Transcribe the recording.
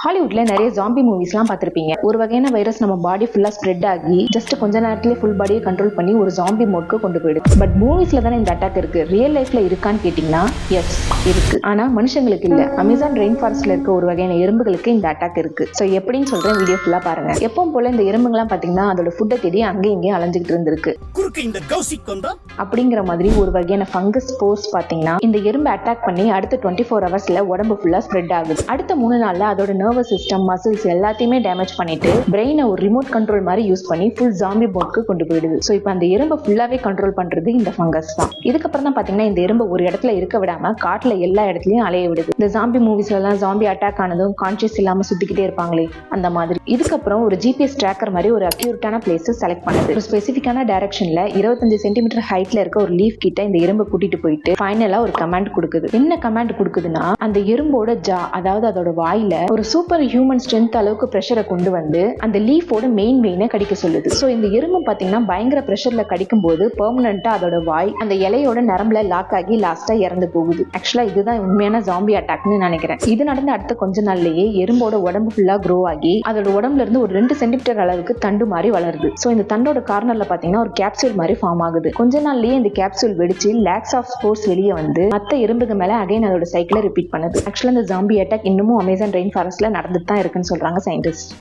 ஹாலிவுட்ல நிறைய ஜாம்பி மூவிஸ்லாம் பார்த்திருப்பீங்க. ஒரு வகையான வைரஸ் நம்ம பாடி ஃபுல்லா ஸ்ப்ரெட் ஆகி ஜஸ்ட் கொஞ்ச நேரத்திலே ஃபுல் பாடியை கண்ட்ரோல் பண்ணி ஒரு ஜாம்பி மோட்க்கு கொண்டு போயிடுது. பட் மூவிஸ்ல தானே இந்த அட்டாக் இருக்கு. ரியல் லைஃப்ல இருக்கான்னு கேட்டீங்கன்னா எஸ் இருக்கு. ஆனா மனுஷங்களுக்கு இல்ல. அமேசான் ரெயின் ஃபாரஸ்ட்ல இருக்க ஒரு வகையான எறும்புகளுக்கு இந்த அட்டாக் இருக்கு. சோ எப்படின்னு சொல்றேன், வீடியோ ஃபுல்லா பாருங்க. எப்பவும் போல இந்த எறும்புங்கலாம் பாத்தீங்கன்னா அதோட ஃபுட்டை தேடி அங்கே இங்கே அலைஞ்சிட்டு இருந்திருக்கு. அப்படிங்கிற மாதிரி ஒரு வகையான ஃபங்கஸ் ஸ்போர்ஸ் பாத்தீங்கன்னா இந்த எறும்பு அட்டாக் பண்ணி அடுத்த 24 ஹவர்ஸ்ல உடம்பு ஃபுல்லா ஸ்ப்ரெட் ஆகுது. அடுத்த 3 நாள்ல அதோட நர்வஸ் சிஸ்டம், மசில்ஸ் எல்லாத்தையுமே டேமேஜ் பண்ணிட்டு பிரெயினை ஒரு ரிமோட் கண்ட்ரோல் மாதிரி யூஸ் பண்ணி ஃபுல் ஜாம்பி மோட்க்கு கொண்டு போயிடுது. சோ இப்போ அந்த எறும்பை ஃபுல்லாவே கண்ட்ரோல் பண்றது இந்த ஃபங்கஸ் தான். இதுக்கப்புறம் தான் பாத்தீங்கன்னா இந்த எறும்பை ஒரு இடத்துல இருக்க விடாம காட்டுல எல்லா இடத்துலயும் அலைய விடுது. இந்த ஜாம்பி மூவிஸ்ல எல்லாம் ஜாம்பி அட்டாக் ஆனதும் கான்சியஸ் இல்லாம சுத்திக்கிட்டே இருப்பாங்களே அந்த மாதிரி. இதுக்கப்புறம் ஒரு ஜிபிஎஸ் ட்ராக்கர் மாதிரி ஒரு அக்யூரேட்டான பிளேஸ் செலக்ட் பண்ணுது. ஒரு ஸ்பெசிபிக்கான டைரக்ஷன்ல 25 சென்டிமீட்டர் ஹைட்ல இருக்க ஒரு லீஃப் கிட்ட இந்த எறும்பை கூட்டிட்டு போயிட்டு ஃபைனலா ஒரு கமாண்ட் கொடுக்குது. என்ன கமாண்ட் கொடுக்குதுன்னா, அந்த எறும்போட ஜா, அதாவது அதோட வாயில ஒரு சூப்பர் ஹியூமன் ஸ்ட்ரென்த் அளவுக்கு பிரஷரை கொண்டு வந்து அந்த லீஃபோட மெயினை கடிக்க சொல்லுது. சோ இந்த எறும்பு பாத்தீங்கன்னா பயங்கர பிரஷர்ல கடிக்கும் போது பெர்மனண்டா அதோட வாய் அந்த இலையோட நரம்புல லாக் ஆகி லாஸ்டா இறந்து போகுது. ஆக்சுவலா இதுதான் உண்மையான ஜாம்பி அட்டாக்னு நினைக்கிறேன். இது நடந்த அடுத்த கொஞ்ச நாள்லயே எறும்போட உடம்பு ஃபுல்லா க்ரோ ஆகி அதோட உடம்புல இருந்து ஒரு 2 சென்டிமீட்டர் அளவுக்கு தண்டு மாதிரி வளருது. சோ இந்த தண்டோட கார்னர்ல பாத்தீங்கன்னா ஒரு கேப்சூல் மாதிரி ஃபார்ம் ஆகுது. கொஞ்ச நாள்லயே இந்த கேப்சூல் வெடிச்சு லேக்ஸ் ஆஃப் ஸ்போர்ஸ் வெளியே வந்து மத்த எறும்புக்கு மேல அகைன் அதோட சைக்கிளை ரிப்பீட் பண்ணுது. ஆக்சுவலா இந்த ஜாம்பி அட்டாக் இன்னமும் அமேசான் ரெயின் ஃபாரஸ்ட்ல நடந்துட்டு தான் இருக்குன்னு சொல்றாங்க சயின்டிஸ்ட்.